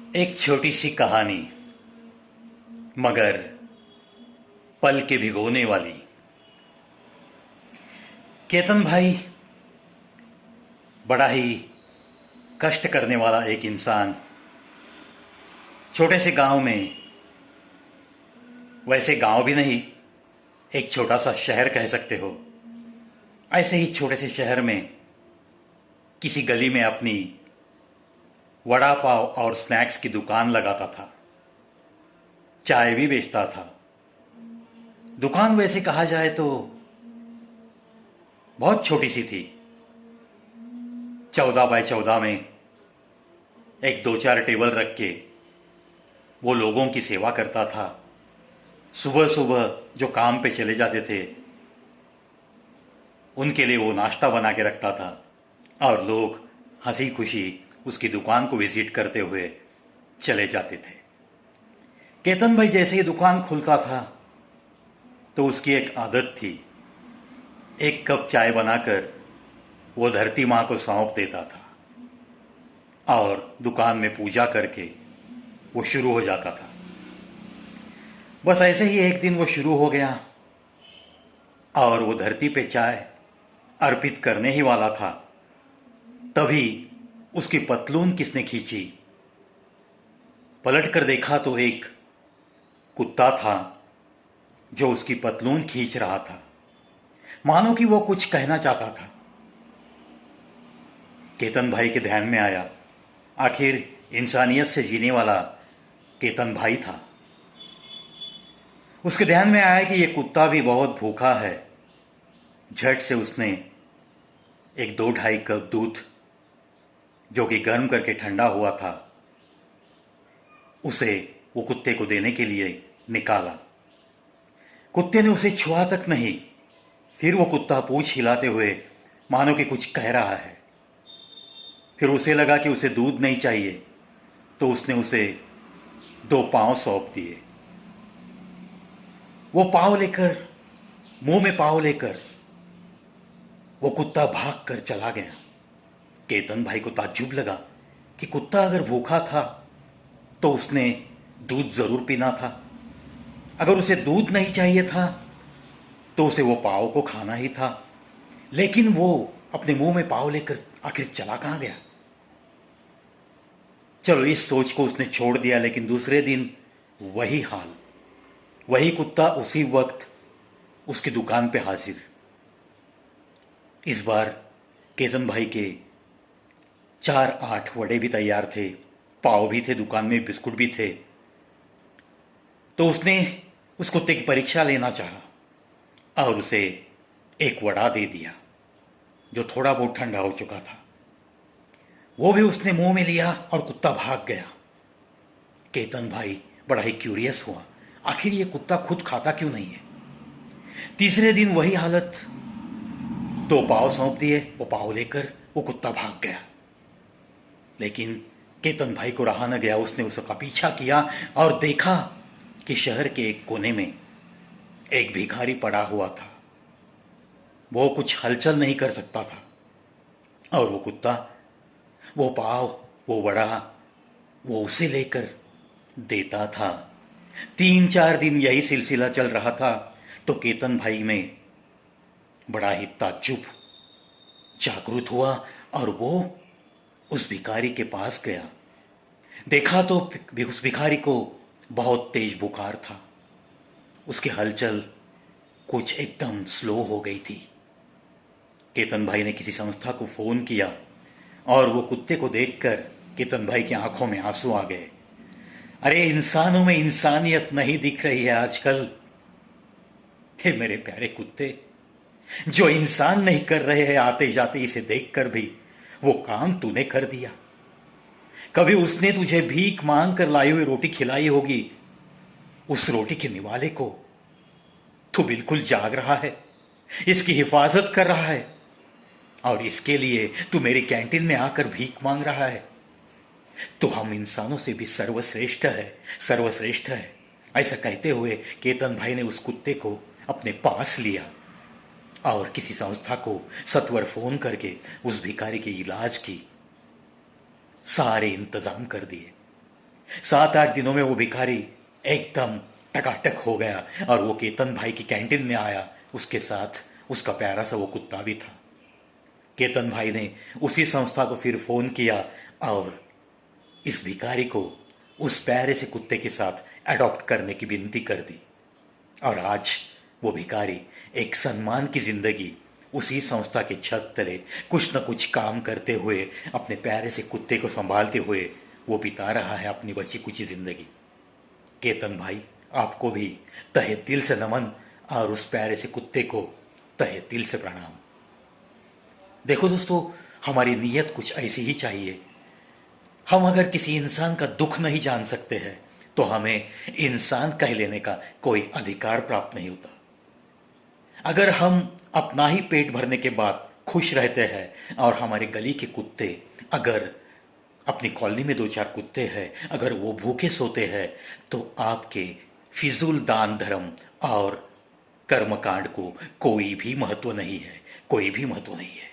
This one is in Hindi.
एक छोटी सी कहानी, मगर पल के भिगोने वाली। केतन भाई बड़ा ही कष्ट करने वाला एक इंसान, छोटे से गांव में, वैसे गांव भी नहीं, एक छोटा सा शहर कह सकते हो, ऐसे ही छोटे से शहर में किसी गली में अपनी वड़ा पाव और स्नैक्स की दुकान लगाता था। चाय भी बेचता था। दुकान वैसे कहा जाए तो बहुत छोटी सी थी। 14 बाय 14 में एक दो चार टेबल रख के वो लोगों की सेवा करता था। सुबह सुबह जो काम पे चले जाते थे उनके लिए वो नाश्ता बना के रखता था और लोग हंसी खुशी उसकी दुकान को विजिट करते हुए चले जाते थे। केतन भाई जैसे ही दुकान खुलता था तो उसकी एक आदत थी, एक कप चाय बनाकर वो धरती माँ को सौंप देता था और दुकान में पूजा करके वो शुरू हो जाता था। बस ऐसे ही एक दिन वो शुरू हो गया और वो धरती पे चाय अर्पित करने ही वाला था, तभी उसकी पतलून किसने खींची। पलट कर देखा तो एक कुत्ता था जो उसकी पतलून खींच रहा था, मानो कि वो कुछ कहना चाहता था। केतन भाई के ध्यान में आया, आखिर इंसानियत से जीने वाला केतन भाई था। उसके ध्यान में आया कि ये कुत्ता भी बहुत भूखा है। झट से उसने एक 2-2.5 कप दूध, जो कि गर्म करके ठंडा हुआ था, उसे वो कुत्ते को देने के लिए निकाला। कुत्ते ने उसे छुआ तक नहीं। फिर वो कुत्ता पूंछ हिलाते हुए मानो कि कुछ कह रहा है। फिर उसे लगा कि उसे दूध नहीं चाहिए, तो उसने उसे 2 पाँव सौंप दिए। वो पाँव लेकर, मुंह में पाँव लेकर वो कुत्ता भाग कर चला गया। केतन भाई को ताज्जुब लगा कि कुत्ता अगर भूखा था तो उसने दूध जरूर पीना था। अगर उसे दूध नहीं चाहिए था तो उसे वो पाव को खाना ही था। लेकिन वो अपने मुंह में पाव लेकर आखिर चला कहां गया। चलो, इस सोच को उसने छोड़ दिया। लेकिन दूसरे दिन वही हाल, वही कुत्ता उसी वक्त उसकी दुकान पे हाजिर। इस बार केतन भाई के 4-8 वड़े भी तैयार थे, पाव भी थे, दुकान में बिस्कुट भी थे। तो उसने उस कुत्ते की परीक्षा लेना चाहा और उसे एक वड़ा दे दिया जो थोड़ा बहुत ठंडा हो चुका था। वो भी उसने मुंह में लिया और कुत्ता भाग गया। केतन भाई बड़ा ही क्यूरियस हुआ, आखिर ये कुत्ता खुद खाता क्यों नहीं है। तीसरे दिन वही हालत, 2 पाव सौंप दिए, वो पाव लेकर वो कुत्ता भाग गया। लेकिन केतन भाई को रहा न गया, उसने उसका पीछा किया और देखा कि शहर के एक कोने में एक भिखारी पड़ा हुआ था। वो कुछ हलचल नहीं कर सकता था और वो कुत्ता, वो पाव, वो वड़ा, वो उसे लेकर देता था। 3-4 दिन यही सिलसिला चल रहा था तो केतन भाई में बड़ा ही ताज्जुब जागृत हुआ और वो उस भिखारी के पास गया। देखा तो उस भिखारी को बहुत तेज बुखार था। उसकी हलचल कुछ एकदम स्लो हो गई थी। केतन भाई ने किसी संस्था को फोन किया और वो कुत्ते को देखकर केतन भाई की आंखों में आंसू आ गए। अरे, इंसानों में इंसानियत नहीं दिख रही है आजकल। हे मेरे प्यारे कुत्ते, जो इंसान नहीं कर रहे हैं, आते जाते इसे देखकर भी वो काम तूने कर दिया। कभी उसने तुझे भीख मांग कर लाई हुई रोटी खिलाई होगी, उस रोटी के निवाले को तू बिल्कुल जाग रहा है, इसकी हिफाजत कर रहा है, और इसके लिए तू मेरी कैंटीन में आकर भीख मांग रहा है। तो हम इंसानों से भी सर्वश्रेष्ठ है, सर्वश्रेष्ठ है। ऐसा कहते हुए केतन भाई ने उस कुत्ते को अपने पास लिया और किसी संस्था को सत्वर फोन करके उस भिखारी के इलाज की सारे इंतजाम कर दिए। 7-8 दिनों में वो भिखारी एकदम टकाटक हो गया और वो केतन भाई की कैंटीन में आया। उसके साथ उसका प्यारा सा वो कुत्ता भी था। केतन भाई ने उसी संस्था को फिर फोन किया और इस भिखारी को उस प्यारे से कुत्ते के साथ अडॉप्ट करने की विनती कर दी। और आज वो भिखारी एक सम्मान की जिंदगी उसी संस्था के छत तले कुछ न कुछ काम करते हुए अपने प्यारे से कुत्ते को संभालते हुए वो बिता रहा है अपनी बची कुची जिंदगी। केतन भाई, आपको भी तहे दिल से नमन और उस प्यारे से कुत्ते को तहे दिल से प्रणाम। देखो दोस्तों, हमारी नीयत कुछ ऐसी ही चाहिए। हम अगर किसी इंसान का दुख नहीं जान सकते हैं तो हमें इंसान कह लेने का कोई अधिकार प्राप्त नहीं होता। अगर हम अपना ही पेट भरने के बाद खुश रहते हैं और हमारे गली के कुत्ते, अगर अपनी कॉलोनी में 2-4 कुत्ते हैं, अगर वो भूखे सोते हैं, तो आपके फिजूल दान धर्म और कर्मकांड को कोई भी महत्व नहीं है, कोई भी महत्व नहीं है।